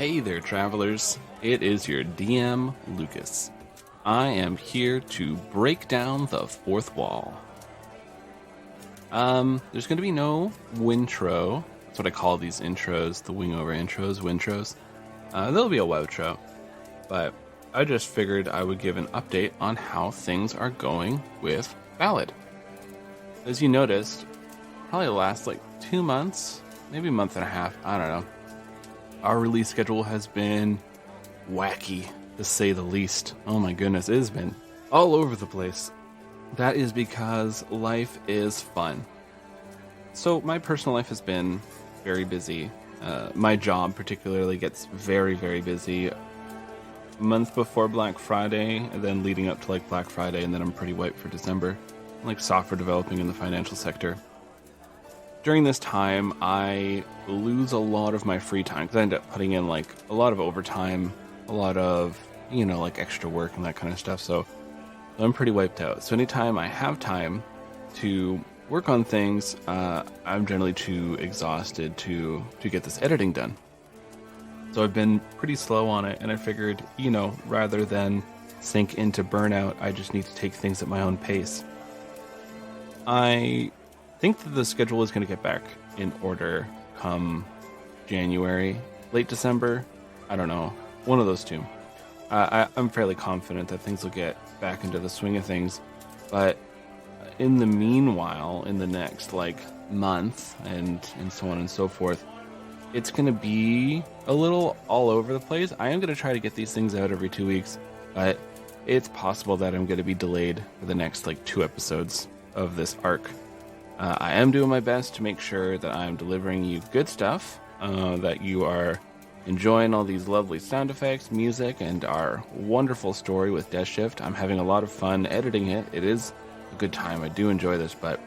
Hey there, travelers. It is your DM, Lucas. I am here to break down the fourth wall. There's going to be no wintro. That's what I call these intros, the wing-over intros, wintros. There'll be a wowtro, but I just figured I would give an update on how things are going with Ballad. As you noticed, probably the last 2 months, maybe a month and a half, I don't know. Our release schedule has been wacky, to say the least. Oh my goodness, it has been all over the place. That is because life is fun. So my personal life has been very busy. My job particularly gets very, very busy. A month before Black Friday, and then leading up to Black Friday, and then I'm pretty wiped for December. Software developing in the financial sector. During this time, I lose a lot of my free time because I end up putting in a lot of overtime, a lot of, extra work and that kind of stuff. So I'm pretty wiped out. So anytime I have time to work on things, I'm generally too exhausted to get this editing done. So I've been pretty slow on it, and I figured, rather than sink into burnout, I just need to take things at my own pace. I think that the schedule is going to get back in order come January, late December. I don't know. One of those two. I'm fairly confident that things will get back into the swing of things. But in the meanwhile, in the next month and so on and so forth, it's going to be a little all over the place. I am going to try to get these things out every 2 weeks, but it's possible that I'm going to be delayed for the next 2 episodes of this arc. I am doing my best to make sure that I'm delivering you good stuff, that you are enjoying all these lovely sound effects, music, and our wonderful story with Deathshift. I'm having a lot of fun editing it. It is a good time. I do enjoy this, but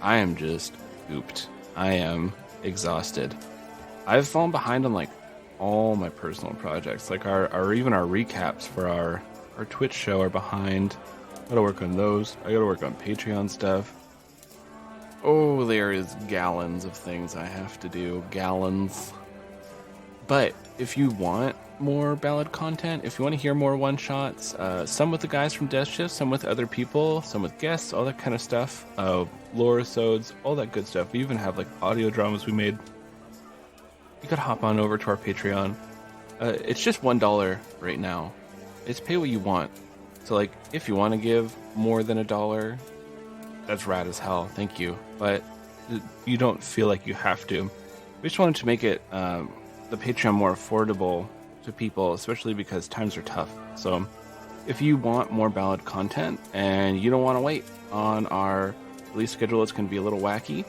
I am just pooped. I am exhausted. I've fallen behind on all my personal projects. Our even our recaps for our Twitch show are behind. I gotta work on those. I gotta work on Patreon stuff. Oh, there is gallons of things I have to do. Gallons. But if you want more Ballad content, if you want to hear more one-shots, some with the guys from Deathshift, some with other people, some with guests, all that kind of stuff, lore-sodes, all that good stuff. We even have audio dramas we made. You could hop on over to our Patreon. It's just $1 right now. It's pay what you want. So if you want to give more than $1, that's rad as hell. Thank you. But you don't feel like you have to. We just wanted to make it the Patreon more affordable to people, especially because times are tough. So if you want more Ballad content and you don't want to wait on our release schedule, it's going to be a little wacky,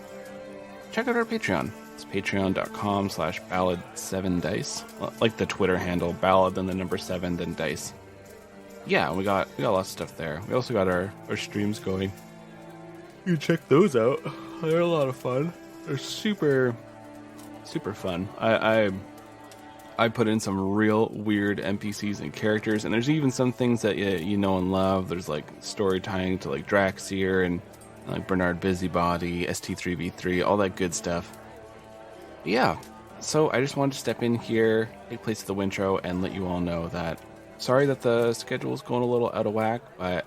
check out our Patreon. It's patreon.com/ballad7dice. Like the Twitter handle, ballad, then the number 7, then dice. Yeah, we got lots of stuff there. We also got our streams going. You can check those out. They're a lot of fun. They're super, super fun. I put in some real weird NPCs and characters, and there's even some things that you know and love. There's story tying to Draxier and Bernard Busybody, ST3B3, all that good stuff. Yeah, so I just wanted to step in here, take place of the wintro, and let you all know that sorry that the schedule's going a little out of whack, but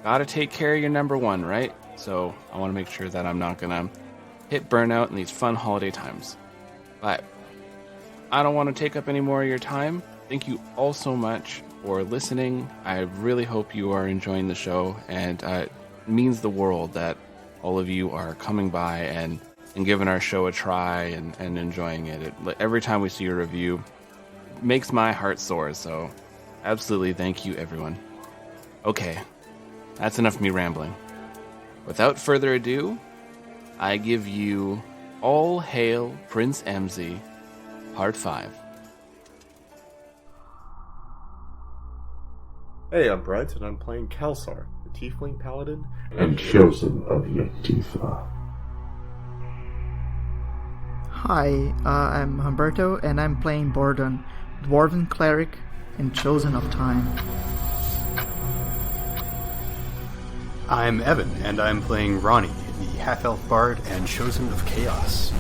gotta take care of your number one, right? So I want to make sure that I'm not gonna hit burnout in these fun holiday times. But I don't want to take up any more of your time. Thank you all so much for listening. I really hope you are enjoying the show, and it means the world that all of you are coming by and giving our show a try and enjoying it. Every time we see a review, it makes my heart soar, so absolutely thank you, everyone. Okay, that's enough of me rambling. Without further ado, I give you All Hail Prince Emzy, Part 5. Hey, I'm Brent, and I'm playing Kelsar, the Tiefling Paladin and Chosen of Yetifa. Hi, I'm Humberto, and I'm playing Bordon, Dwarven Cleric and Chosen of Time. I'm Evan, and I'm playing Ronnie, the Half-Elf Bard and Chosen of Chaos.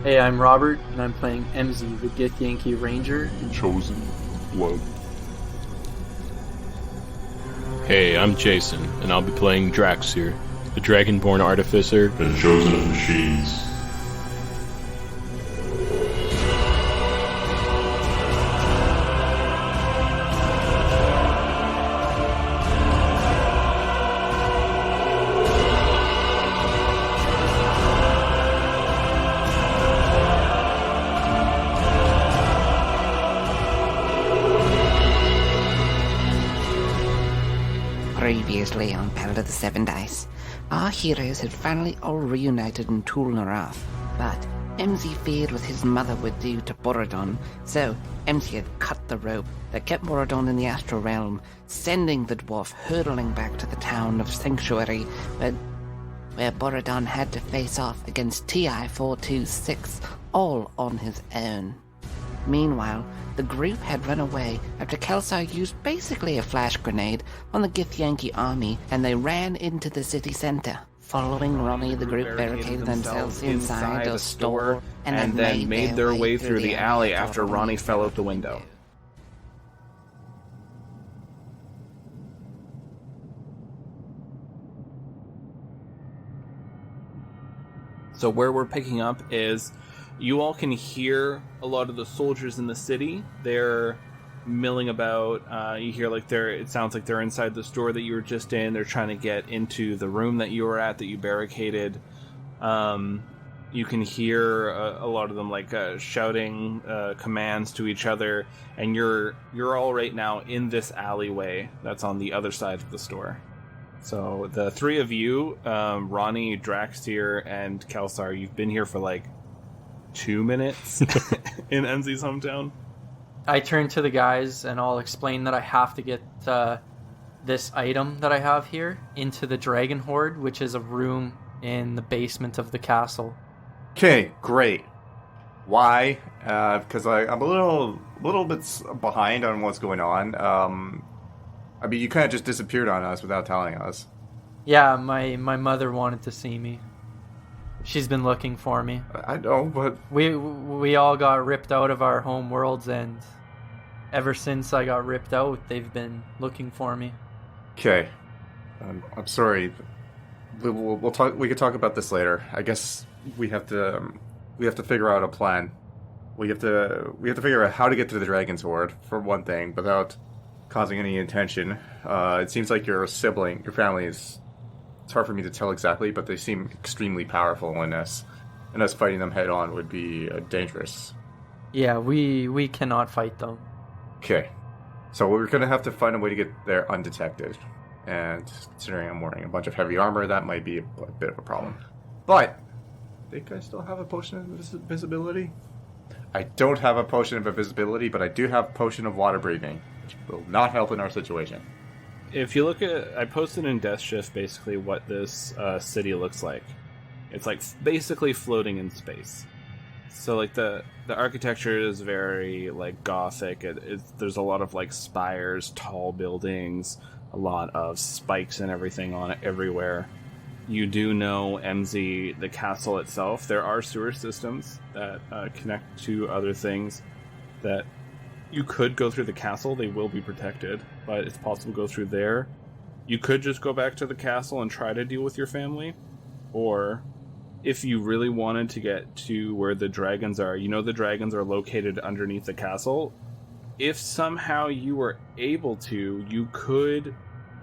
Hey, I'm Robert, and I'm playing MZ, the Githyanki Ranger. and Chosen Blood. Hey, I'm Jason, and I'll be playing Draxir, the Dragonborn Artificer And Chosen of Machines. Previously on Ballad of the Seven Dice, our heroes had finally all reunited in Tul'narath, but MZ feared what his mother would do to Borodon, so MZ had cut the rope that kept Borodon in the astral realm, sending the dwarf hurtling back to the town of Sanctuary, where Borodon had to face off against TI-426, all on his own. Meanwhile, the group had run away after Kelsar used basically a flash grenade on the Githyanki army, and they ran into the city center. Following Ronnie, the group barricaded themselves inside a store and then made their way through the alley after Ronnie fell out the window. So where we're picking up is you all can hear a lot of the soldiers in the city. They're milling about. You hear it sounds like they're inside the store that you were just in. They're trying to get into the room that you were at that you barricaded. You can hear a lot of them shouting commands to each other, and you're all right now in this alleyway that's on the other side of the store. So the three of you, Ronnie, Draxir, and Kelsar, you've been here for 2 minutes in MZ's hometown. I turn to the guys and I'll explain that I have to get this item that I have here into the Dragon Hoard, which is a room in the basement of the castle. Okay, great. Why? Because I'm a little bit behind on what's going on. I mean, you kind of just disappeared on us without telling us. Yeah, my mother wanted to see me. She's been looking for me. I know, but we all got ripped out of our home worlds, and ever since I got ripped out, they've been looking for me. okay. I'm sorry. We'll talk. We could talk about this later. I guess we have to figure out a plan. We have to figure out how to get to the Dragon's Hoard for one thing, without causing any attention. It seems like your sibling, your family is. It's hard for me to tell exactly, but they seem extremely powerful, and us fighting them head on would be dangerous. Yeah, we cannot fight them. Okay, so we're gonna have to find a way to get there undetected, and considering I'm wearing a bunch of heavy armor, that might be a bit of a problem. But I think I still have a potion of invisibility. I don't have a potion of invisibility, but I do have potion of water breathing, which will not help in our situation. If you look at, I posted in Deathshift basically what this city looks like. It's basically floating in space. So the architecture is very gothic. There's a lot of spires, tall buildings, a lot of spikes and everything on it everywhere. You do know MZ, the castle itself. There are sewer systems that connect to other things that you could go through the castle. They will be protected, but it's possible to go through there. You could just go back to the castle and try to deal with your family. Or if you really wanted to get to where the dragons are, the dragons are located underneath the castle. If somehow you were able to, you could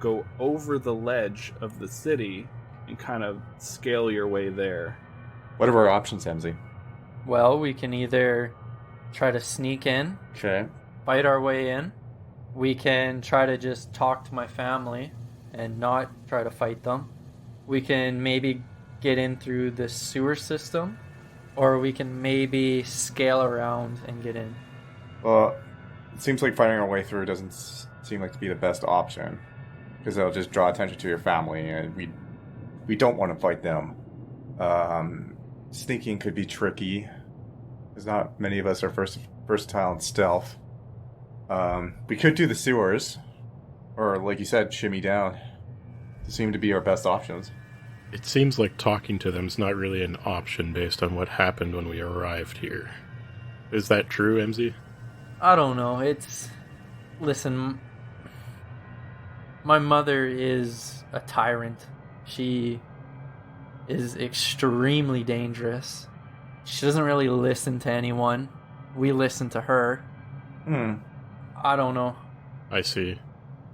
go over the ledge of the city and kind of scale your way there. What are our options, MZ? Well, we can either try to sneak in, Okay. fight our way in. We can try to just talk to my family and not try to fight them. We can maybe get in through the sewer system, or we can maybe scale around and get in. Well, it seems like fighting our way through doesn't seem like to be the best option, because it'll just draw attention to your family, and we don't want to fight them. Sneaking could be tricky, because not many of us are versatile in stealth. We could do the sewers, or like you said, shimmy down. These seem to be our best options. It seems like talking to them's not really an option based on what happened when we arrived here. Is that true, MZ? I don't know. Listen, my mother is a tyrant. She is extremely dangerous. She doesn't really listen to anyone. We listen to her. I don't know. I see.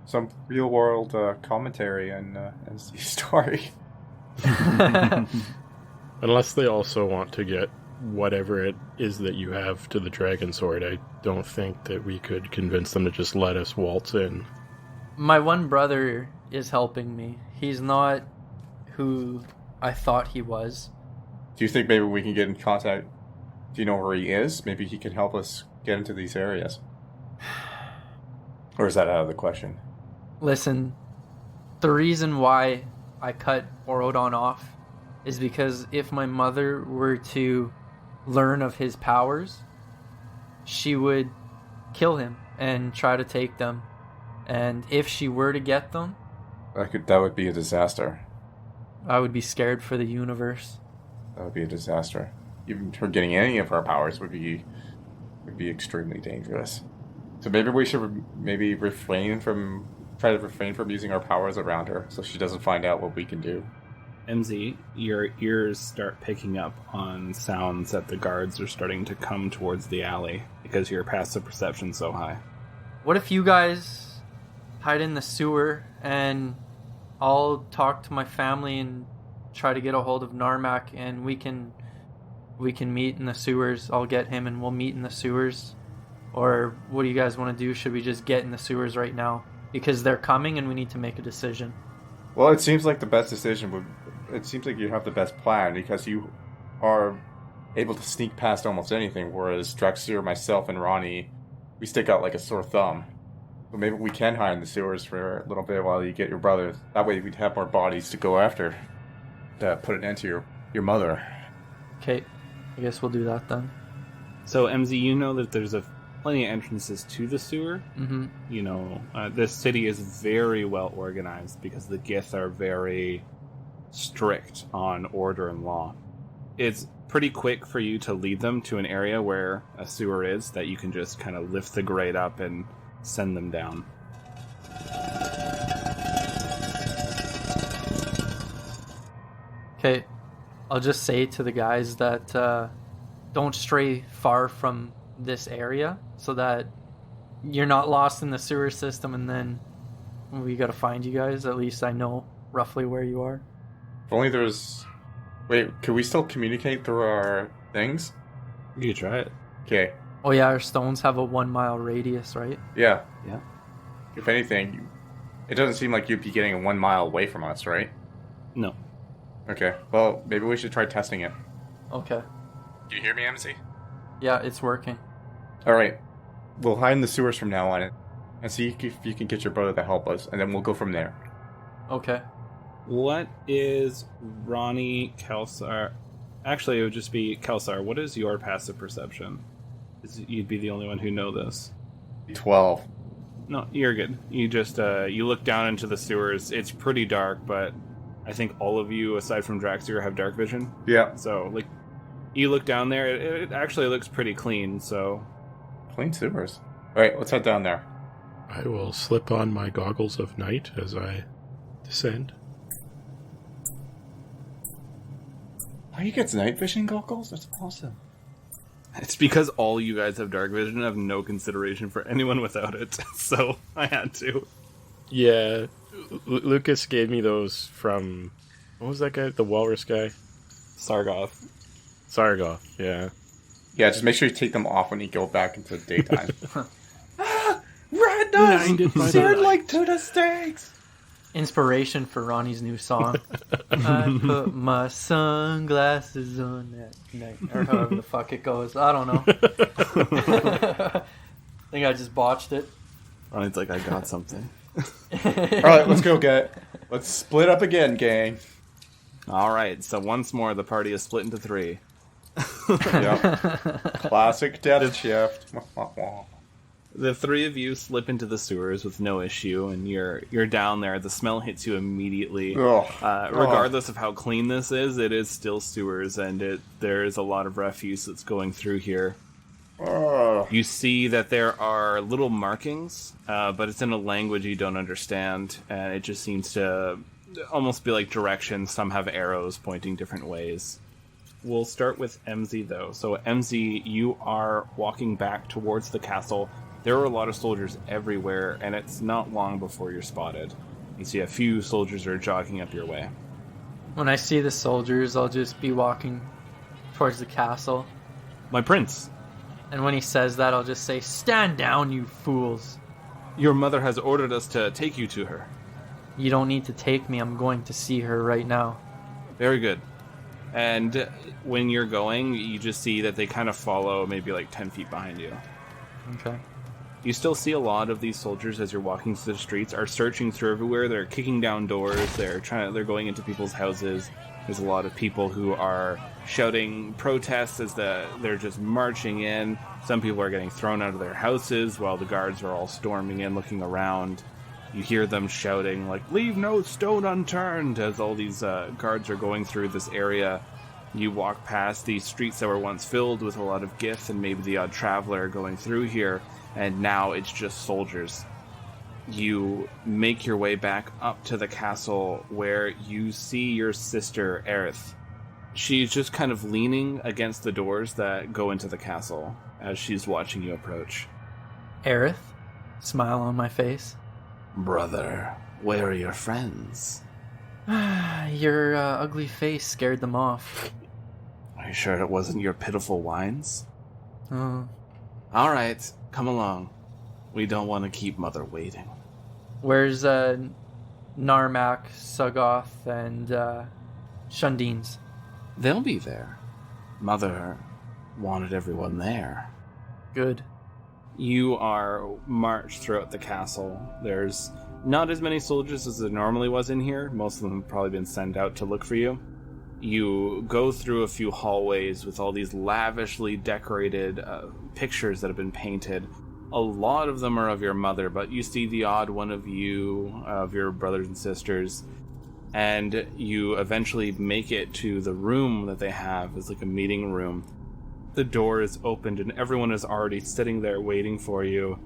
Some real-world commentary and story. Unless they also want to get whatever it is that you have to the dragon sword, I don't think that we could convince them to just let us waltz in. My one brother is helping me. He's not who I thought he was. Do you think maybe we can get in contact? Do you know where he is? Maybe he can help us get into these areas. Or is that out of the question? Listen, the reason why I cut Borodon off is because if my mother were to learn of his powers, she would kill him and try to take them. And if she were to get them, That would be a disaster. I would be scared for the universe. That would be a disaster. Even her getting any of our powers would be extremely dangerous. So maybe we should try to refrain from using our powers around her, so she doesn't find out what we can do. MZ, your ears start picking up on sounds that the guards are starting to come towards the alley because your passive perception's so high. What if you guys hide in the sewer and I'll talk to my family and try to get a hold of Narmak and we can meet in the sewers. I'll get him and we'll meet in the sewers. Or what do you guys want to do? Should we just get in the sewers right now? Because they're coming and we need to make a decision. Well, it seems like the best decision it seems like you have the best plan because you are able to sneak past almost anything, whereas Drexler, myself, and Ronnie, we stick out like a sore thumb. So maybe we can hide in the sewers for a little bit while you get your brother. That way we'd have more bodies to go after to put an end to your mother. Okay, I guess we'll do that then. So, MZ, you know that there's plenty of entrances to the sewer. Mm-hmm. You know, this city is very well organized because the Gith are very strict on order and law. It's pretty quick for you to lead them to an area where a sewer is that you can just kind of lift the grate up and send them down. Okay, I'll just say to the guys that don't stray far from this area so that you're not lost in the sewer system and then we gotta find you guys. At least I know roughly where you are. If only there's... Wait, can we still communicate through our things? You could try it. Okay. Oh yeah, our stones have a 1 mile radius, right? Yeah. Yeah. If anything, it doesn't seem like you'd be getting 1 mile away from us, right? No. Okay. Well, maybe we should try testing it. Okay. Do you hear me, MC? Yeah, it's working. Alright. We'll hide in the sewers from now on and see if you can get your brother to help us, and then we'll go from there. Okay. What is Ronnie, Kelsar... Actually, it would just be Kelsar. What is your passive perception? You'd be the only one who know this. 12. No, you're good. You just, you look down into the sewers. It's pretty dark, but I think all of you, aside from Draxir, have dark vision. Yeah. So, like, you look down there, it actually looks pretty clean, so... Clean sewers. Alright, let's head down there. I will slip on my goggles of night as I descend. Oh, he gets night vision goggles? That's awesome. It's because all you guys have dark vision and have no consideration for anyone without it, so I had to. Yeah, Lucas gave me those from... What was that guy? The walrus guy? Sargoth, yeah. Yeah, just make sure you take them off when you go back into the daytime. Red does! Seared like to the stakes! Inspiration for Ronnie's new song. I put my sunglasses on that night. Or however the fuck it goes. I don't know. I think I just botched it. Ronnie's like, I got something. Alright, let's go let's split up again, gang. Alright, so once more the party is split into 3. Yep. Classic Deathshift. The three of you slip into the sewers with no issue, and you're down there. The smell hits you immediately. Regardless of how clean this is, it is still sewers, and there is a lot of refuse that's going through here. You see that there are little markings, but it's in a language you don't understand, and it just seems to almost be like directions. Some have arrows pointing different ways. We'll start with MZ, though. So, MZ, you are walking back towards the castle. There are a lot of soldiers everywhere, and it's not long before you're spotted. You see a few soldiers are jogging up your way. When I see the soldiers, I'll just be walking towards the castle. My prince. And when he says that, I'll just say, "Stand down, you fools." Your mother has ordered us to take you to her. You don't need to take me. I'm going to see her right now. Very good. And when you're going, you just see that they kind of follow maybe like 10 feet behind you. Okay. You still see a lot of these soldiers as you're walking through the streets are searching through everywhere. They're kicking down doors. They're going into people's houses. There's a lot of people who are shouting protests as they're just marching in. Some people are getting thrown out of their houses while the guards are all storming in, looking around. You hear them shouting, like, "Leave no stone unturned," as all these guards are going through this area. You walk past these streets that were once filled with a lot of Gith and maybe the odd traveler going through here, and now it's just soldiers. You make your way back up to the castle where you see your sister, Aerith. She's just kind of leaning against the doors that go into the castle as she's watching you approach. Aerith? Smile on my face. Brother, where are your friends? Your ugly face scared them off. Are you sure it wasn't your pitiful whines? Oh. All right, come along. We don't want to keep Mother waiting. Where's Narmak, Sugoth, and Shundines? They'll be there. Mother wanted everyone there. Good. You are marched throughout the castle. There's not as many soldiers as there normally was in here. Most of them have probably been sent out to look for you. You go through a few hallways with all these lavishly decorated pictures that have been painted. A lot of them are of your mother, but you see the odd one of you, of your brothers and sisters, and you eventually make it to the room that they have. It's like a meeting room. The door is opened and everyone is already sitting there waiting for you.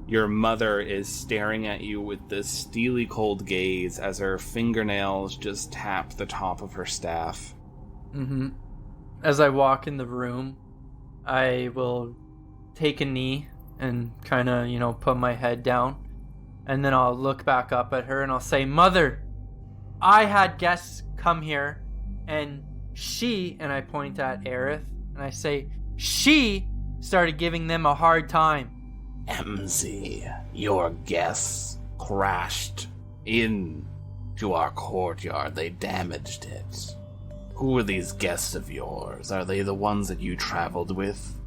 Your mother is staring at you with this steely cold gaze as her fingernails just tap the top of her staff. Mm-hmm. As I walk in the room, I will take a knee and kind of, put my head down. And then I'll look back up at her and I'll say, "Mother, I had guests come here and she," and I point at Aerith, and I say, "she started giving them a hard time." MZ, your guests crashed into our courtyard. They damaged it. Who are these guests of yours? Are they the ones that you traveled with?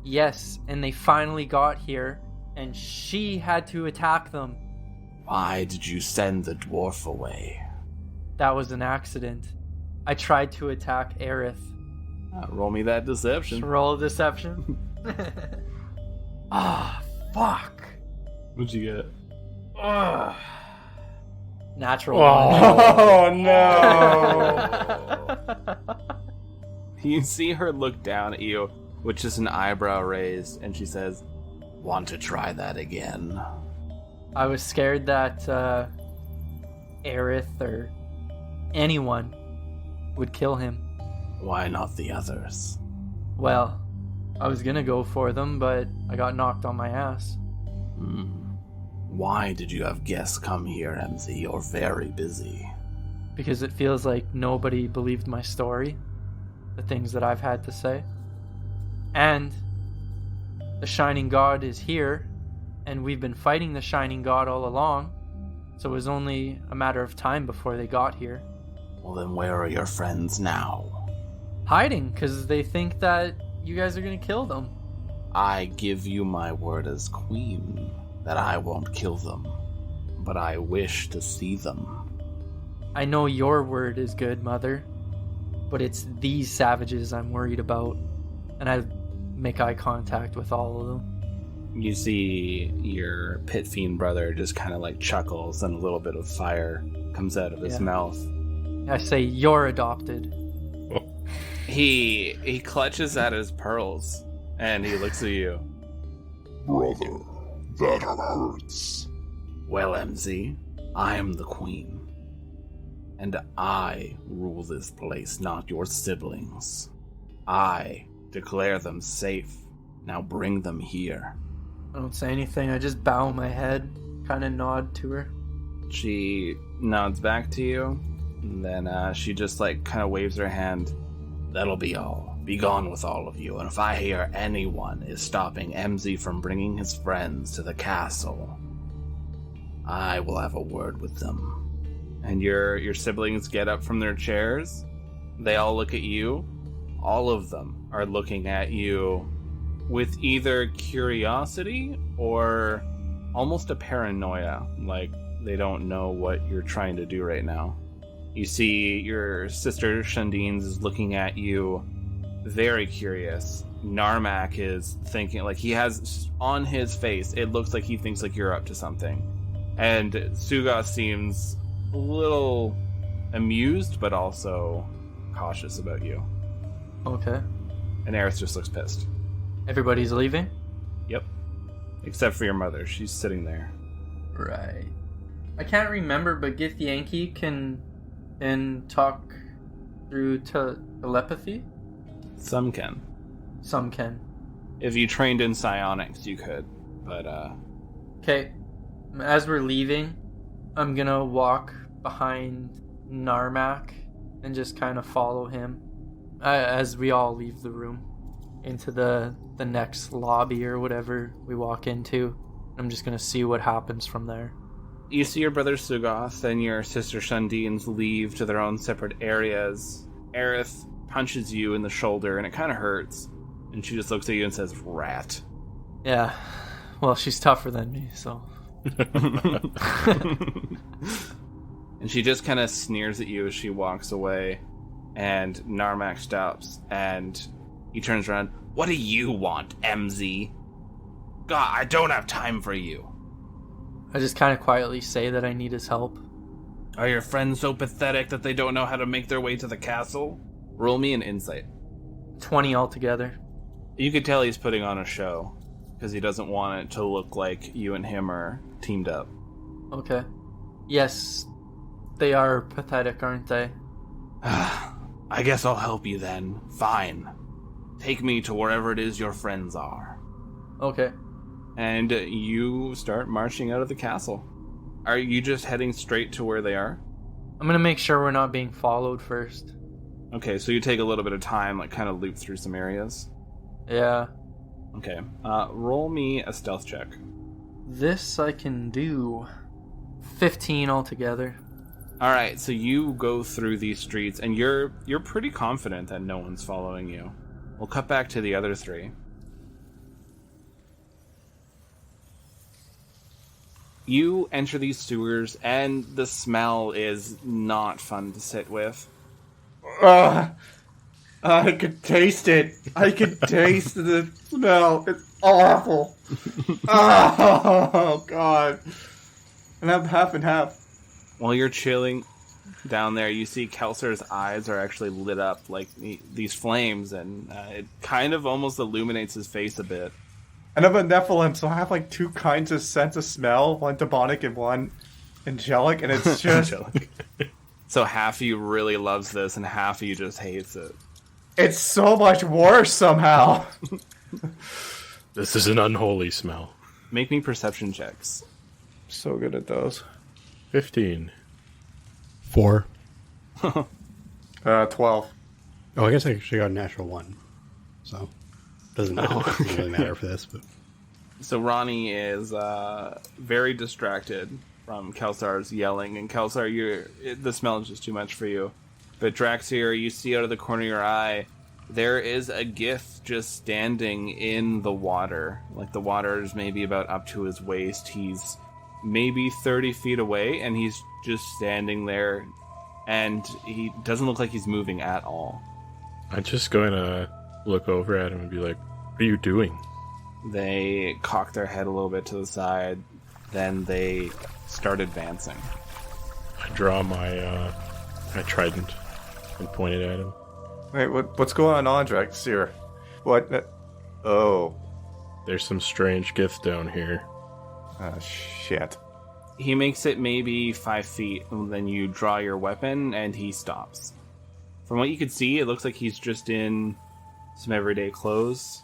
Yes, and they finally got here, and she had to attack them. Why did you send the dwarf away? That was an accident. I tried to attack Aerith. Roll me that deception. Roll deception. Fuck. What'd you get? Natural. Oh, no. You see her look down at you with just an eyebrow raised, and she says, "Want to try that again?" I was scared that Aerith or anyone would kill him. Why not the others? Well, I was gonna go for them, but I got knocked on my ass. Why did you have guests come here, MZ? You're very busy. Because it feels like nobody believed my story, the things that I've had to say. And the Shining God is here, and we've been fighting the Shining God all along, so it was only a matter of time before they got here. Well, then where are your friends now? Hiding, because they think that you guys are going to kill them. I give you my word as queen that I won't kill them, but I wish to see them. I know your word is good, Mother, but it's these savages I'm worried about. And I make eye contact with all of them. You see your pit fiend brother just kind of like chuckles, and a little bit of fire comes out of his mouth. I say, you're adopted. He clutches at his pearls, and he looks at you. Brother, that hurts. Well, MZ, I am the queen. And I rule this place, not your siblings. I declare them safe. Now bring them here. I don't say anything. I just bow my head, kind of nod to her. She nods back to you, and then she just like kind of waves her hand. That'll be all. Be gone with all of you, and if I hear anyone is stopping MZ from bringing his friends to the castle, I will have a word with them. And your siblings get up from their chairs. They all look at you. All of them are looking at you with either curiosity or almost a paranoia, like they don't know what you're trying to do right now. You see your sister Shundines is looking at you, very curious. Narmak is thinking, like he has on his face, it looks like he thinks like you're up to something. And Suga seems a little amused, but also cautious about you. Okay. And Aerith just looks pissed. Everybody's leaving? Yep. Except for your mother. She's sitting there. Right. I can't remember, but Githyanki can talk through telepathy? Some can. Some can. If you trained in psionics, you could. But, Okay. As we're leaving, I'm gonna walk behind Narmak and just kind of follow him as we all leave the room into the next lobby or whatever we walk into. I'm just gonna see what happens from there. You see your brother Sugoth and your sister Shundines leave to their own separate areas. Aerith punches you in the shoulder, and it kind of hurts. And she just looks at you and says, "Rat." Yeah. Well, she's tougher than me, so... And she just kind of sneers at you as she walks away. And Narmak stops, and he turns around. "What do you want, MZ? God, I don't have time for you." I just kind of quietly say that I need his help. Are your friends so pathetic that they don't know how to make their way to the castle? Roll me an insight. 20 altogether. You could tell he's putting on a show, because he doesn't want it to look like you and him are teamed up. Okay. Yes, they are pathetic, aren't they? I guess I'll help you then. Fine. Take me to wherever it is your friends are. Okay. And you start marching out of the castle. Are you just heading straight to where they are? I'm gonna make sure we're not being followed first. Okay, so you take a little bit of time, like kind of loop through some areas. Yeah. Okay. Roll me a stealth check. This I can do. 15 altogether. All right, so you go through these streets, and you're pretty confident that no one's following you. We'll cut back to the other three. You enter these sewers, and the smell is not fun to sit with. I could taste it. I could taste the smell. It's awful. Oh, God. And I'm half and half. While you're chilling down there, you see Kelser's eyes are actually lit up like these flames, and it kind of almost illuminates his face a bit. And I'm a Nephilim, so I have like two kinds of sense of smell, one demonic and one angelic, and it's just... So half of you really loves this, and half of you just hates it. It's so much worse somehow. This is an unholy smell. Make me perception checks. So good at those. 15. 4. 12. Oh, I guess I actually got a natural 1. So, doesn't really matter for this. But So Ronnie is very distracted from Kelsar's yelling, and Kelsar, the smell is just too much for you. But Draxir, you see out of the corner of your eye, there is a Gith just standing in the water. Like the water is maybe about up to his waist. He's maybe 30 feet away, and he's just standing there, and he doesn't look like he's moving at all. I'm just going to look over at him and be like, "What are you doing?" They cock their head a little bit to the side. Then they start advancing. I draw my trident and point it at him. Wait, what's going on, Draxir? What? Oh. There's some strange gith down here. Shit. He makes it maybe 5 feet, and then you draw your weapon, and he stops. From what you can see, it looks like he's just in some everyday clothes.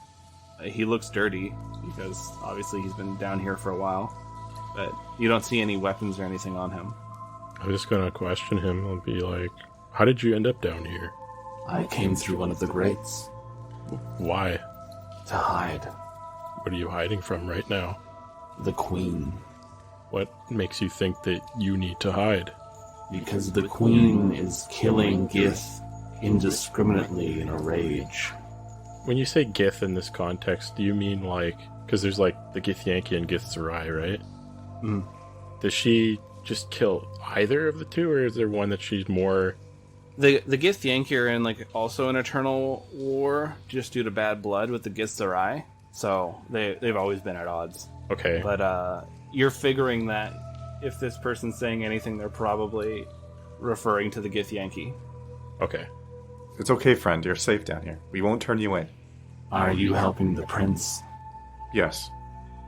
He looks dirty, because obviously he's been down here for a while. But you don't see any weapons or anything on him. I'm just gonna question him. I'll be like, how did you end up down here? I came through one of the grates. Why? To hide. What are you hiding from right now? The Queen. What makes you think that you need to hide? Because the Queen is killing Gith indiscriminately in a rage. When you say Gith in this context, do you mean like... Because there's like the Githyanki and Githzerai, right? Does she just kill either of the two, or is there one that she's more... The Githyanki are in like also an eternal war just due to bad blood with the Githzerai. So they've always been at odds. Okay. But you're figuring that if this person's saying anything, they're probably referring to the Githyanki. Okay. It's okay, friend. You're safe down here. We won't turn you in. Are you helping the prince? Yes.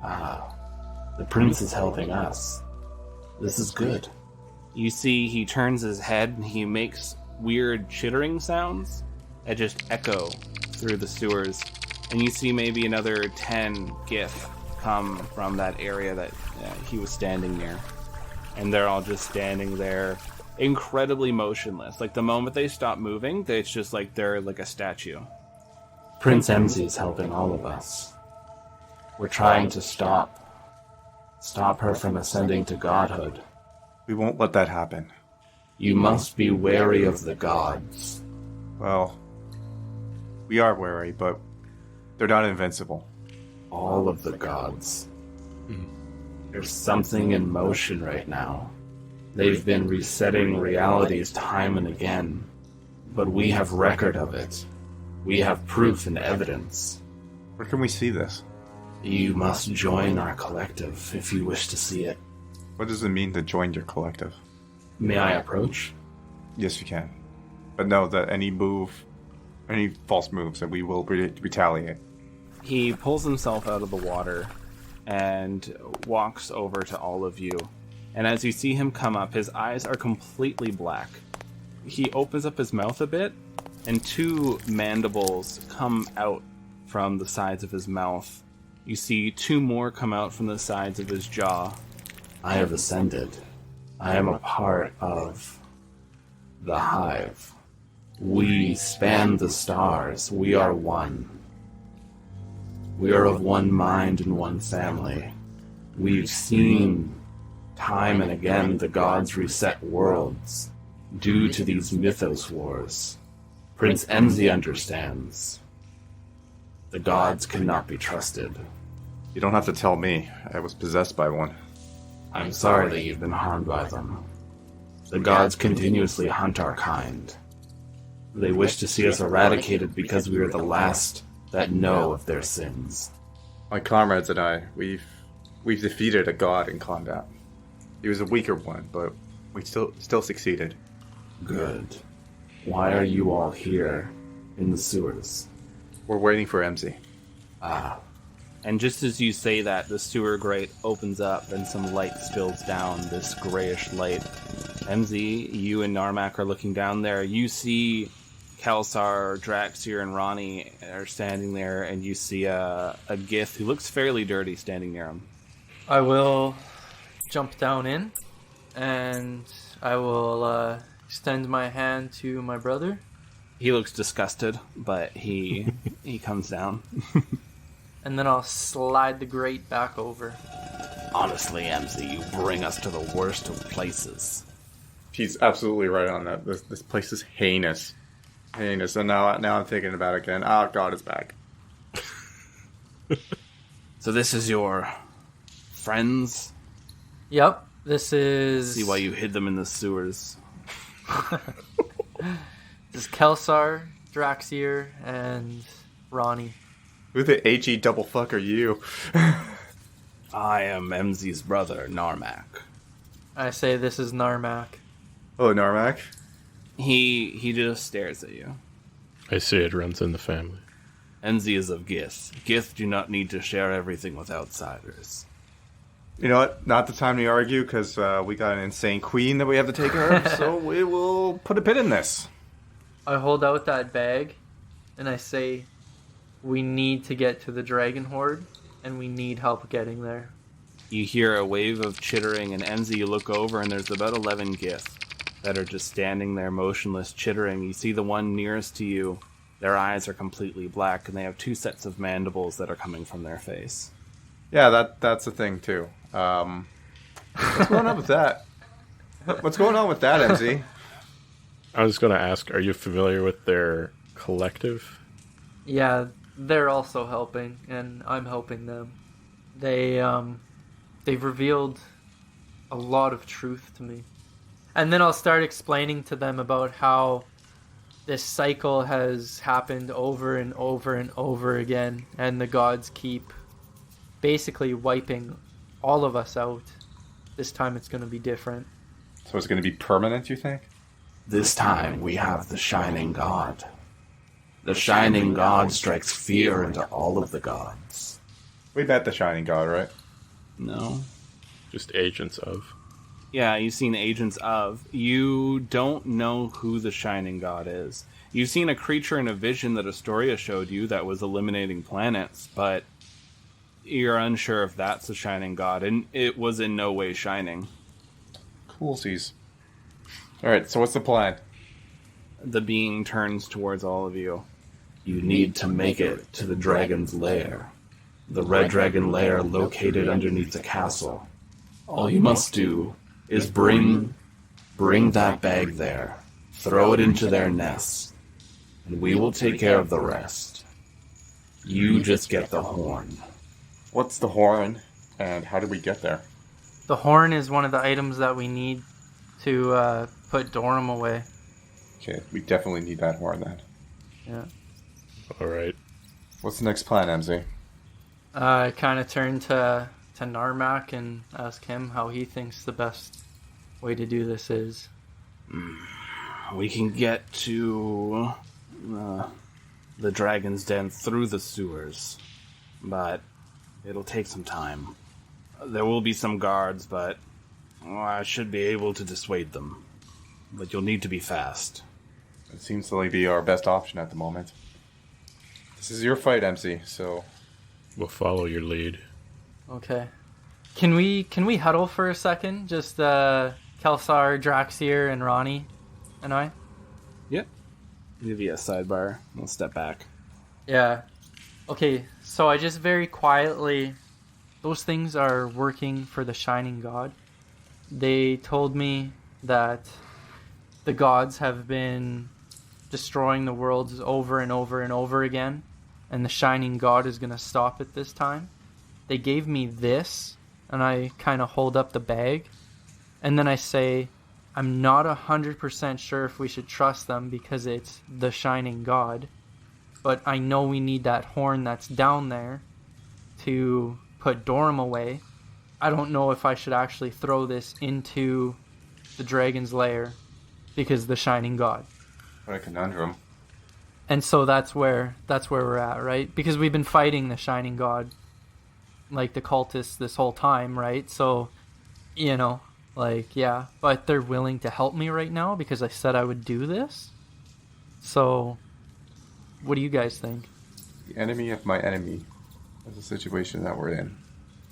The prince is helping us. This is good. You see he turns his head and he makes weird chittering sounds that just echo through the sewers. And you see maybe another 10 Gith come from that area that he was standing near. And they're all just standing there, incredibly motionless. Like the moment they stop moving, it's just like they're like a statue. Prince Emzy is helping all of us. We're trying to stop her from ascending to godhood. We won't let that happen. You must be wary of the gods. Well, we are wary, but they're not invincible. All of the gods. There's something in motion right now. They've been resetting realities time and again, but we have record of it. We have proof and evidence. Where can we see this? You must join our collective if you wish to see it. What does it mean to join your collective? May I approach? Yes, you can. But know that any false moves, that we will retaliate. He pulls himself out of the water and walks over to all of you. And as you see him come up, his eyes are completely black. He opens up his mouth a bit, and 2 mandibles come out from the sides of his mouth. You see 2 more come out from the sides of his jaw. I have ascended. I am a part of the Hive. We span the stars. We are one. We are of one mind and one family. We've seen time and again the gods reset worlds due to these mythos wars. Prince Emzy understands. The gods cannot be trusted. You don't have to tell me. I was possessed by one. I'm sorry that you've been harmed by them. The gods continuously hunt our kind. They wish to see us eradicated because we are the last that know of their sins. My comrades and I, we've defeated a god in combat. He was a weaker one, but we still succeeded. Good. Why are you all here in the sewers? We're waiting for Emzy. And just as you say that, the sewer grate opens up and some light spills down, this grayish light. Emzy, you and Narmak are looking down there. You see Kelsar, Draxir, and Ronnie are standing there, and you see a Gith who looks fairly dirty standing near him. I will jump down in, and I will extend my hand to my brother. He looks disgusted, but he comes down. And then I'll slide the grate back over. Honestly, Emzy, you bring us to the worst of places. He's absolutely right on that. This place is heinous. Heinous. And now I'm thinking about it again. Oh, God is back. So this is your friends? Yep, this is... See why you hid them in the sewers. This is Kelsar, Draxir, and Ronnie. Who the HE double fuck are you? I am MZ's brother, Narmak. I say this is Narmak. Hello, Narmak. He just stares at you. I say it runs in the family. MZ is of Gith. Gith do not need to share everything with outsiders. You know what? Not the time to argue, because we got an insane queen that we have to take care of, so we will put a pin in this. I hold out that bag, and I say, we need to get to the Dragon Horde, and we need help getting there. You hear a wave of chittering, and MZ, you look over, and there's about 11 Gith that are just standing there motionless, chittering. You see the one nearest to you. Their eyes are completely black, and they have 2 sets of mandibles that are coming from their face. Yeah, that's the thing, too. What's going on with that? What's going on with that, MZ? I was going to ask, are you familiar with their collective? Yeah, they're also helping, and I'm helping them. They've revealed a lot of truth to me. And then I'll start explaining to them about how this cycle has happened over and over and over again, and the gods keep basically wiping all of us out. This time it's going to be different. So it's going to be permanent, you think? This time we have the Shining God. The Shining God strikes fear into all of the gods. We met the Shining God, right? No. Just agents of. Yeah, you've seen Agents of. You don't know who the Shining God is. You've seen a creature in a vision that Astoria showed you that was eliminating planets, but you're unsure if that's the Shining God, and it was in no way shining. Coolsies. Alright, so what's the plan? The being turns towards all of you. You need to make it to the dragon's lair. The red dragon lair located underneath the castle. All you must do is bring that bag there, throw it into their nest, and we will take care of the rest. You just get the horn. What's the horn, and how do we get there? The horn is one of the items that we need to put Dorum away. Okay, we definitely need that horn then. Yeah. Alright. What's the next plan, MZ? I kind of turn to Narmak and ask him how he thinks the best way to do this is. We can get to the Dragon's Den through the sewers, but it'll take some time. There will be some guards, but I should be able to dissuade them. But you'll need to be fast. It seems to be our best option at the moment. This is your fight, MC, so... We'll follow your lead. Okay. Can we huddle for a second? Just Kelsar, Draxier, and Ronnie and I? Yep. Give you a sidebar. We'll step back. Yeah. Okay, so I just very quietly... Those things are working for the Shining God. They told me that the gods have been destroying the worlds over and over and over again, and the Shining God is going to stop it this time. They gave me this, and I kind of hold up the bag, and then I say, I'm not 100% sure if we should trust them because it's the Shining God, but I know we need that horn that's down there to put Dorum away. I don't know if I should actually throw this into the dragon's lair because the Shining God. What a conundrum. And so that's where we're at, right? Because we've been fighting the Shining God, like the cultists, this whole time, right? So, yeah. But they're willing to help me right now because I said I would do this. So, what do you guys think? The enemy of my enemy is the situation that we're in.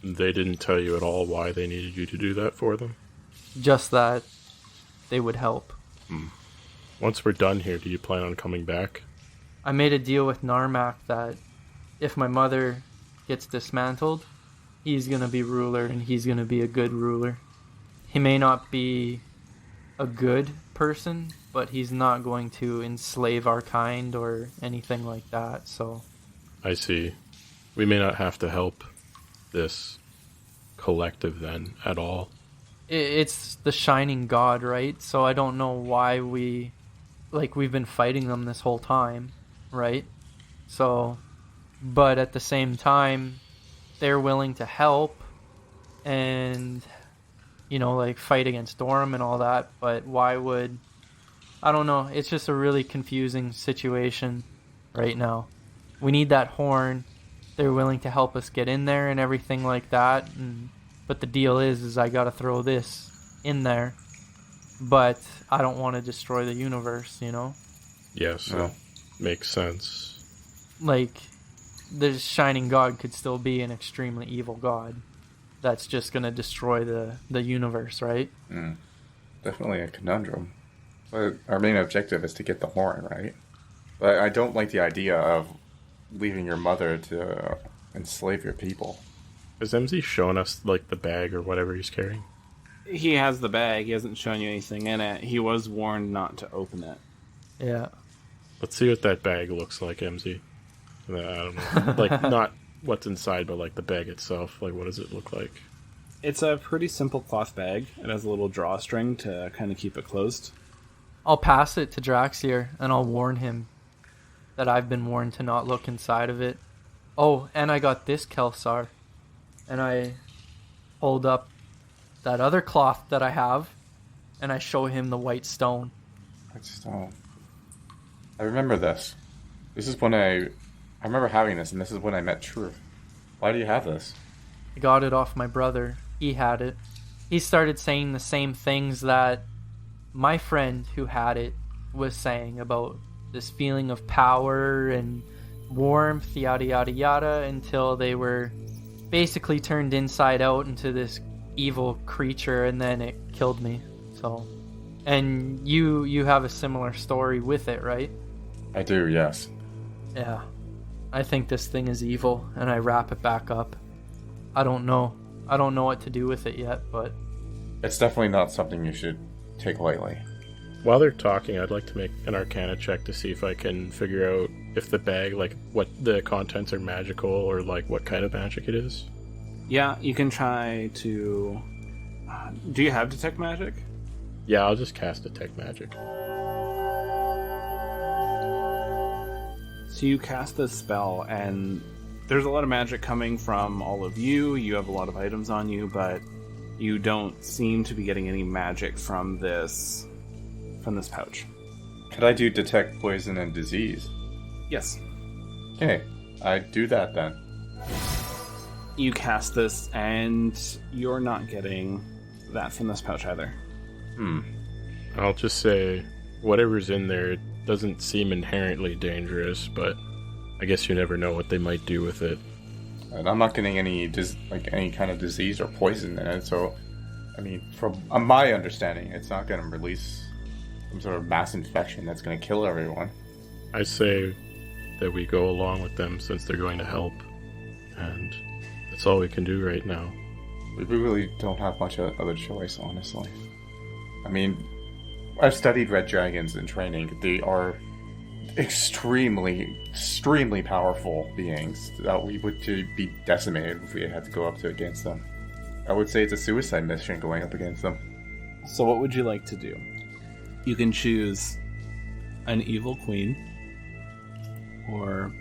They didn't tell you at all why they needed you to do that for them? Just that they would help. Once we're done here, do you plan on coming back? I made a deal with Narmak that if my mother gets dismantled, he's going to be ruler, and he's going to be a good ruler. He may not be a good person, but he's not going to enslave our kind or anything like that, so... I see. We may not have to help this collective then at all. It's the Shining God, right? So I don't know why we've been fighting them this whole time, right? So but at the same time, they're willing to help and, you know, like fight against Dorm and all that. But why would... I don't know. It's just a really confusing situation right now. We need that horn. They're willing to help us get in there and everything like that. But the deal is I got to throw this in there. But I don't want to destroy the universe, you know? Yes, makes sense. Like, the Shining God could still be an extremely evil god that's just going to destroy the universe, right? Definitely a conundrum. But our main objective is to get the horn, right? But I don't like the idea of leaving your mother to enslave your people. Has MZ shown us, like, the bag or whatever he's carrying? He has the bag. He hasn't shown you anything in it. He was warned not to open it. Yeah. Let's see what that bag looks like, MZ. I don't know. Like, not what's inside, but, like, the bag itself. Like, what does it look like? It's a pretty simple cloth bag. It has a little drawstring to kind of keep it closed. I'll pass it to Draxier, and I'll warn him that I've been warned to not look inside of it. Oh, and I got this Kelsar. And I hold up that other cloth that I have, and I show him the white stone. White stone. I remember this. This is when I remember having this, and this is when I met Truth. Why do you have this? I got it off my brother. He had it. He started saying the same things that my friend who had it was saying about this feeling of power and warmth, yada yada yada, until they were basically turned inside out into this evil creature, and then it killed me. So, and you have a similar story with it, right? I do, yes. Yeah. I think this thing is evil, and I wrap it back up. I don't know what to do with it yet, but It's definitely not something you should take lightly. While they're talking, I'd like to make an Arcana check to see if I can figure out if the bag, like, what the contents are magical or, like, what kind of magic it is. Yeah, you can try to... do you have Detect Magic? Yeah, I'll just cast Detect Magic. So you cast this spell, and there's a lot of magic coming from all of you. You have a lot of items on you, but you don't seem to be getting any magic from this pouch. Could I do detect poison and disease? Yes. Okay, I do that then. You cast this, and you're not getting that from this pouch either. I'll just say, whatever's in there doesn't seem inherently dangerous, but I guess you never know what they might do with it. And I'm not getting any any kind of disease or poison in it, so I mean, from my understanding, it's not going to release some sort of mass infection that's going to kill everyone. I say that we go along with them since they're going to help, and that's all we can do right now. We really don't have much other choice, honestly. I mean, I've studied red dragons in training. They are extremely, extremely powerful beings that we would be decimated if we had to go up against them. I would say it's a suicide mission going up against them. So what would you like to do? You can choose an evil queen, or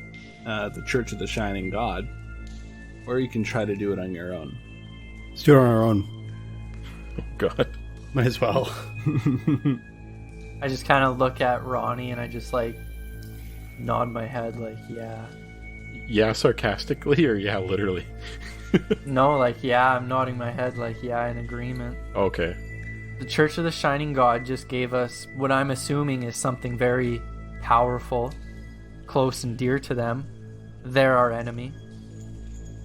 the Church of the Shining God, or you can try to do it on your own. Let's do it on our own. Oh, God. Might as well. I just kind of look at Ronnie and I just like nod my head like, yeah. Yeah, sarcastically, or yeah, literally? No, like, yeah, I'm nodding my head like, yeah, in agreement. Okay. The Church of the Shining God just gave us what I'm assuming is something very powerful, close and dear to them. They're our enemy.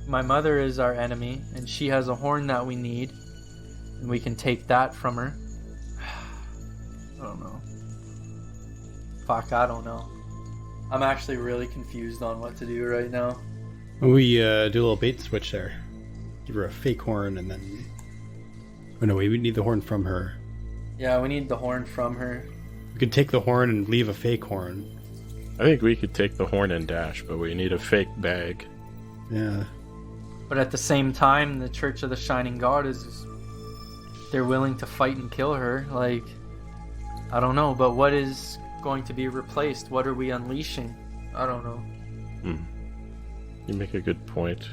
My mother is our enemy, and she has a horn that we need, and we can take that from her. I don't know. Fuck, I don't know. I'm actually really confused on what to do right now. We do a little bait and switch there. Give her a fake horn and then... Oh no, we need the horn from her. Yeah, we need the horn from her. We could take the horn and leave a fake horn. I think we could take the horn and dash, but we need a fake bag. Yeah. But at the same time, the Church of the Shining God is... They're willing to fight and kill her. Like, I don't know, but what is going to be replaced? What are we unleashing? I don't know. You make a good point.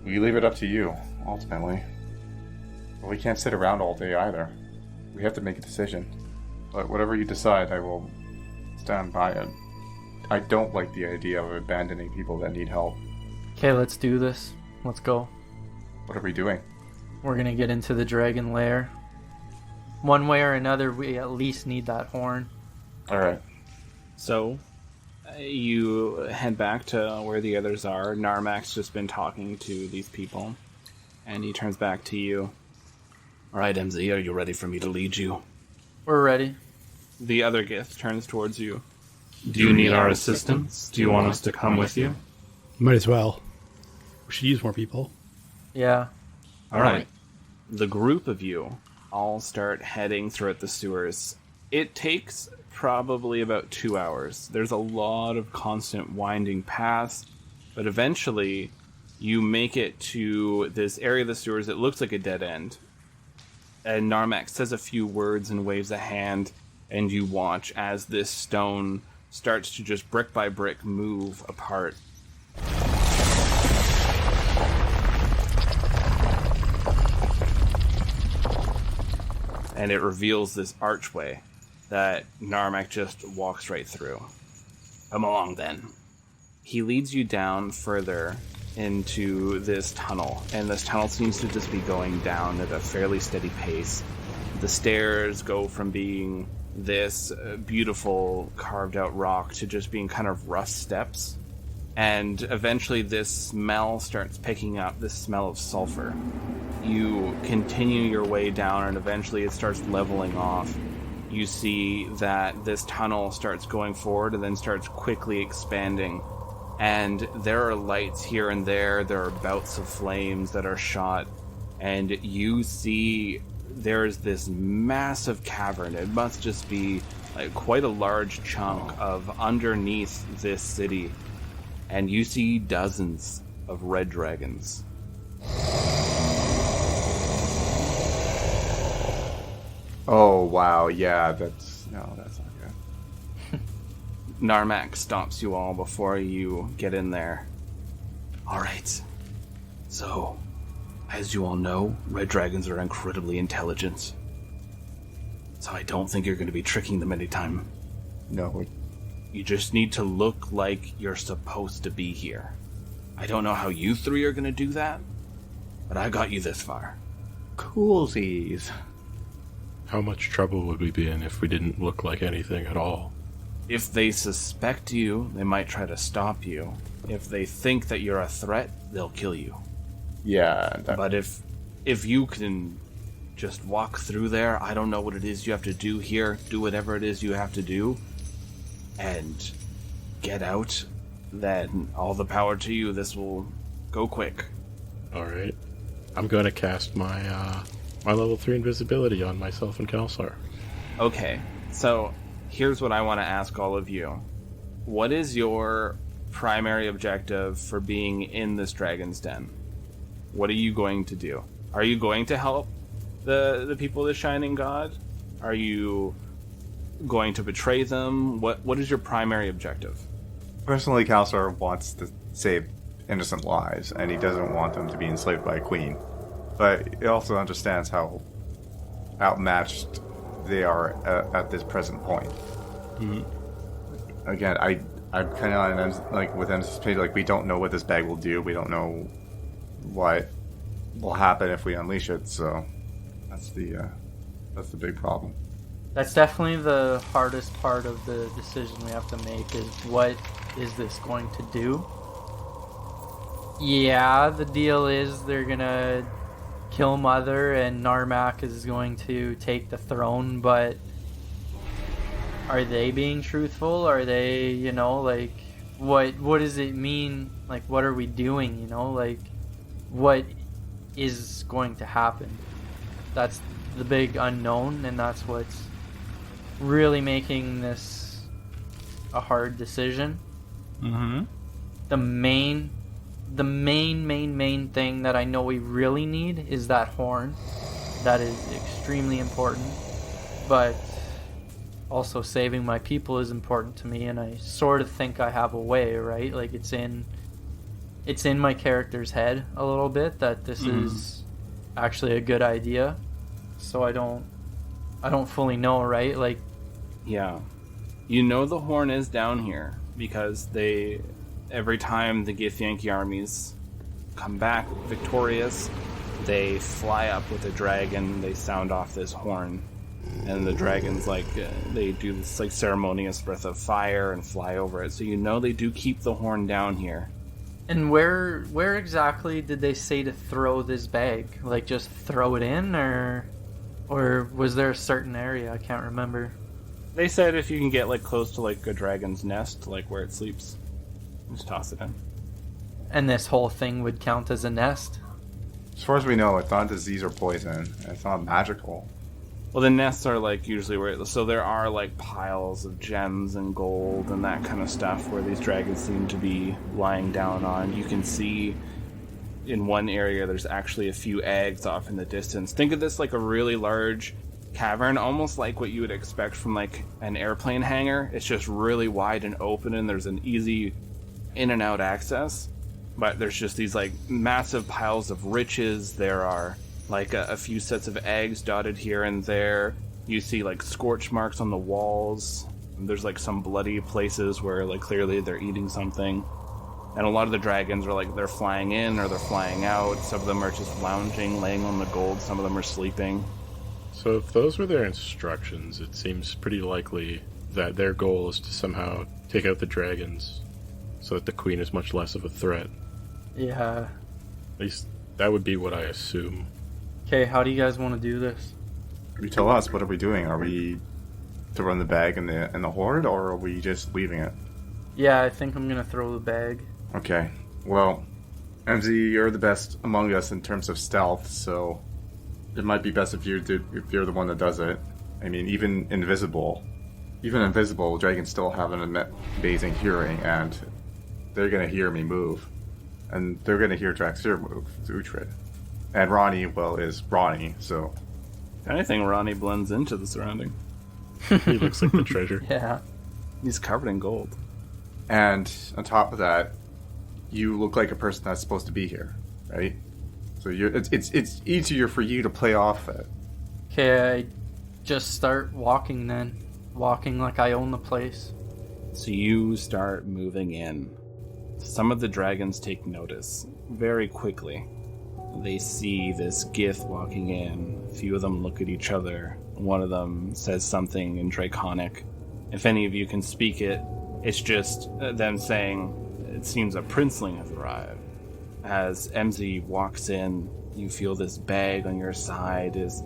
We leave it up to you, ultimately. But we can't sit around all day either. We have to make a decision. But whatever you decide, I will stand by it. I don't like the idea of abandoning people that need help. Okay, let's do this. Let's go. What are we doing? We're gonna get into the dragon lair. One way or another, we at least need that horn. Alright. So, you head back to where the others are. Narmak's just been talking to these people, and he turns back to you. Alright, MZ, are you ready for me to lead you? We're ready. The other Gith turns towards you. Do you need our assistance? Do you want us to come with you? Might as well. We should use more people. Yeah. Alright. The group of you all start heading throughout the sewers. It takes probably about 2 hours. There's a lot of constant winding paths, but eventually you make it to this area of the sewers that looks like a dead end. And Narmak says a few words and waves a hand, and you watch as this stone starts to just brick by brick move apart. And it reveals this archway that Narmak just walks right through. Come along, then. He leads you down further into this tunnel, and this tunnel seems to just be going down at a fairly steady pace. The stairs go from being this beautiful carved-out rock to just being kind of rough steps. And eventually this smell starts picking up, this smell of sulfur. You continue your way down, and eventually it starts leveling off. You see that this tunnel starts going forward and then starts quickly expanding. And there are lights here and there. There are bouts of flames that are shot. And you see there's this massive cavern. It must just be like quite a large chunk of underneath this city. And you see dozens of red dragons. Oh, wow, yeah, that's not good. Narmak stops you all before you get in there. Alright. So, as you all know, red dragons are incredibly intelligent. So I don't think you're going to be tricking them anytime. No. You just need to look like you're supposed to be here. I don't know how you three are going to do that, but I got you this far. Coolsies. How much trouble would we be in if we didn't look like anything at all? If they suspect you, they might try to stop you. If they think that you're a threat, they'll kill you. Yeah. But if you can just walk through there, I don't know what it is you have to do here. Do whatever it is you have to do, and get out, then all the power to you. This will go quick. Alright. I'm going to cast my my level 3 invisibility on myself and Kelsar. Okay, so here's what I want to ask all of you. What is your primary objective for being in this dragon's den? What are you going to do? Are you going to help the people of the Shining God? Are you going to betray them? What is your primary objective? Personally, Kalsar wants to save innocent lives, and he doesn't want them to be enslaved by a queen. But he also understands how outmatched they are at this present point. Mm-hmm. Again, I'm kind of like with anticipated, like we don't know what this bag will do. We don't know what will happen if we unleash it. So that's the big problem. That's definitely the hardest part of the decision we have to make, is what is this going to do? Yeah, the deal is they're gonna kill Mother and Narmak is going to take the throne, but are they being truthful? Are they, like, what does it mean? Like, what are we doing, like, what is going to happen? That's the big unknown, and that's what's really making this a hard decision. Mm-hmm. The main thing that I know we really need is that horn. That is extremely important. But also saving my people is important to me, and I sort of think I have a way, right? Like, it's in it's in my character's head a little bit that this is actually a good idea. So I don't fully know, right? Like, Yeah. You know the horn is down here because every time the Githyanki armies come back victorious, they fly up with a dragon, they sound off this horn, and the dragons, like, they do this, like, ceremonious breath of fire and fly over it. So you know they do keep the horn down here. and where exactly did they say to throw this bag? Like, just throw it in, or was there a certain area? I can't remember. They said if you can get, like, close to, like, a dragon's nest, like, where it sleeps, just toss it in. And this whole thing would count as a nest? As far as we know, it's not disease or poison, and it's not magical. Well, the nests are, like, usually where... So there are, like, piles of gems and gold and that kind of stuff where these dragons seem to be lying down on. You can see in one area there's actually a few eggs off in the distance. Think of this like a really large cavern, almost like what you would expect from, like, an airplane hangar. It's just really wide and open, and there's an easy in and out access. But there's just these, like, massive piles of riches. There are, like, a few sets of eggs dotted here and there. You see, like, scorch marks on the walls. There's, like, some bloody places where, like, clearly they're eating something. And a lot of the dragons are, like, they're flying in or they're flying out. Some of them are just lounging, laying on the gold. Some of them are sleeping. So if those were their instructions, it seems pretty likely that their goal is to somehow take out the dragons so that the queen is much less of a threat. Yeah. At least that would be what I assume. Okay, how do you guys want to do this? You tell us, what are we doing? Are we throwing the bag in the horde, or are we just leaving it? Yeah, I think I'm gonna throw the bag. Okay. Well, MZ, you're the best among us in terms of stealth, so it might be best if you're the one that does it. I mean, even invisible, dragons still have an amazing hearing, and they're gonna hear me move, and they're gonna hear Draxir move, Uhtred. And Ronnie, well, is Ronnie, so... If anything, Ronnie blends into the surrounding. He looks like the treasure. Yeah. He's covered in gold. And on top of that, you look like a person that's supposed to be here, right? So it's easier for you to play off it. Okay, I just start walking then. Walking like I own the place. So you start moving in. Some of the dragons take notice very quickly. They see this Gith walking in. A few of them look at each other. One of them says something in Draconic. If any of you can speak it, it's just them saying, it seems a princeling has arrived. As MZ walks in, you feel this bag on your side is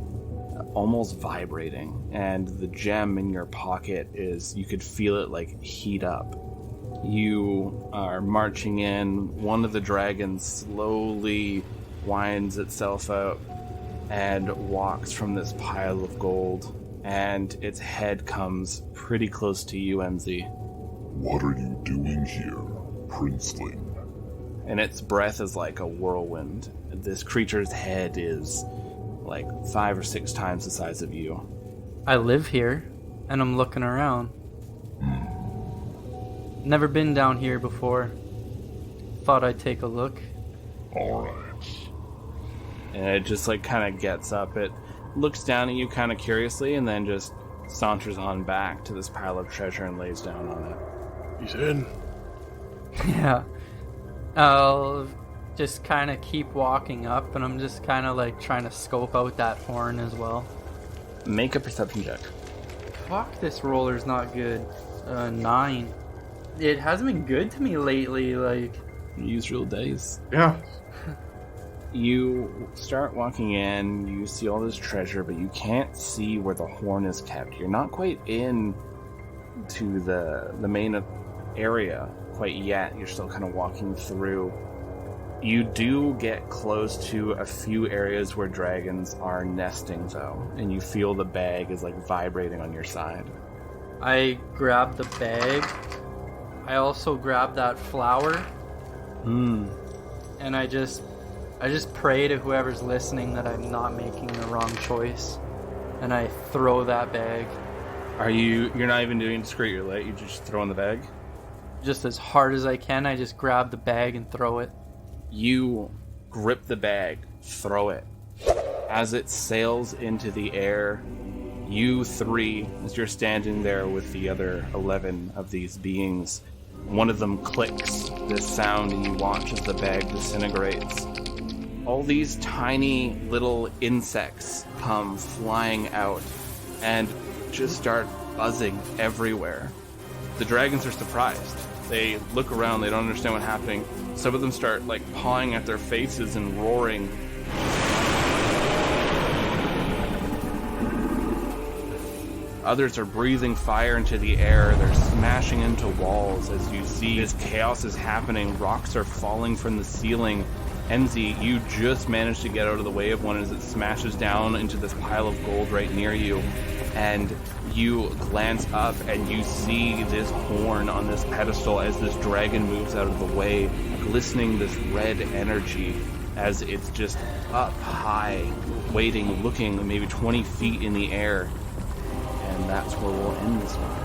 almost vibrating, and the gem in your pocket is, you could feel it like heat up. You are marching in. One of the dragons slowly winds itself out and walks from this pile of gold, and its head comes pretty close to you, MZ. What are you doing here, princeling? And its breath is like a whirlwind. This creature's head is like 5 or 6 times the size of you. I live here, and I'm looking around. Never been down here before. Thought I'd take a look. Alright. And it just like kind of gets up. It looks down at you kind of curiously and then just saunters on back to this pile of treasure and lays down on it. He's in. Yeah. I'll just kind of keep walking up, and I'm just kind of like trying to scope out that horn as well. Make a perception check. Fuck, this roller's not good. 9. It hasn't been good to me lately, like... Use real dice. Yeah. You start walking in, you see all this treasure, but you can't see where the horn is kept. You're not quite in to the main area quite yet. You're still kind of walking through. You do get close to a few areas where dragons are nesting, though, and you feel the bag is like vibrating on your side. I grab the bag. I also grab that flower. And I just pray to whoever's listening that I'm not making the wrong choice. And I throw that bag. You're not even doing discreet, you're late, you just throw in the bag? Just as hard as I can, I just grab the bag and throw it. You grip the bag, throw it. As it sails into the air, you three, as you're standing there with the other 11 of these beings, one of them clicks this sound and you watch as the bag disintegrates. All these tiny little insects come flying out and just start buzzing everywhere. The dragons are surprised. They look around, they don't understand what's happening. Some of them start pawing at their faces and roaring. Others are breathing fire into the air. They're smashing into walls as you see this chaos is happening. Rocks are falling from the ceiling. MZ, you just managed to get out of the way of one as it smashes down into this pile of gold right near you. And you glance up and you see this horn on this pedestal as this dragon moves out of the way, glistening this red energy as it's just up high, waiting, looking maybe 20 feet in the air. And that's where we'll end this one.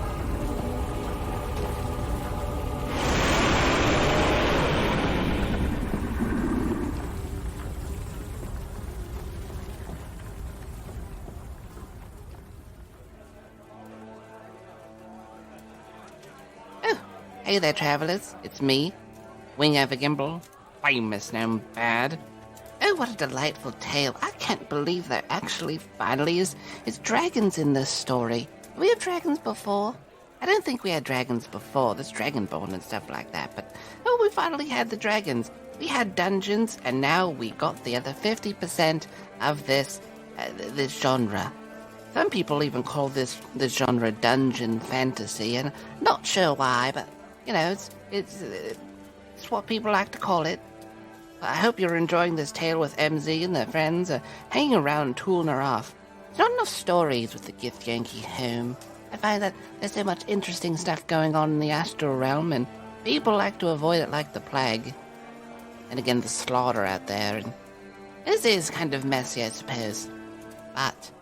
Hey there, travelers. It's me, Wing Evergimble, famous now bad. Oh, what a delightful tale. I can't believe there actually finally is dragons in this story. Have we had dragons before? I don't think we had dragons before. There's Dragonborn and stuff like that, but we finally had the dragons. We had dungeons, and now we got the other 50% of this genre. Some people even call this genre dungeon fantasy, and I'm not sure why, but it's what people like to call it. I hope you're enjoying this tale with MZ and their friends hanging around Tul'narath. There's not enough stories with the Githyanki home. I find that there's so much interesting stuff going on in the astral realm, and people like to avoid it like the plague. And again, the slaughter out there, and this is kind of messy, I suppose. But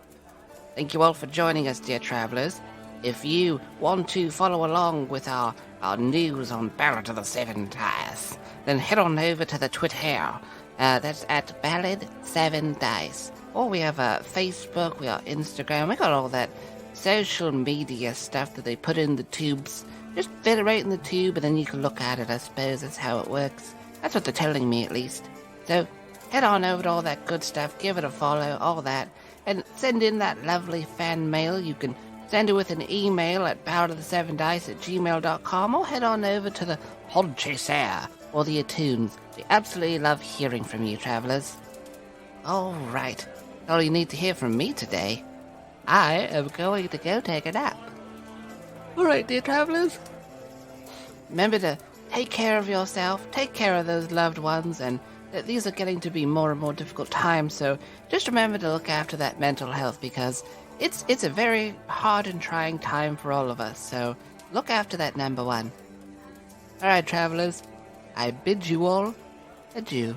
thank you all for joining us, dear travelers. If you want to follow along with our news on Ballad of the Seven Dice, then head on over to the Twitter. That's at Ballad 7 Dice. Or we have Facebook, we have Instagram, we got all that social media stuff that they put in the tubes. Just fit it right in the tube and then you can look at it, I suppose. That's how it works. That's what they're telling me, at least. So head on over to all that good stuff, give it a follow, all that, and send in that lovely fan mail. You can send it with an email at balladofthesevendice@gmail.com, or head on over to the Podchaser or the iTunes. We absolutely love hearing from you, travelers. All right, all you need to hear from me today. I am going to go take a nap. All right, dear travelers. Remember to take care of yourself, take care of those loved ones, and these are getting to be more and more difficult times, so just remember to look after that mental health, because it's a very hard and trying time for all of us, so look after that, number one. Alright, travelers, I bid you all adieu.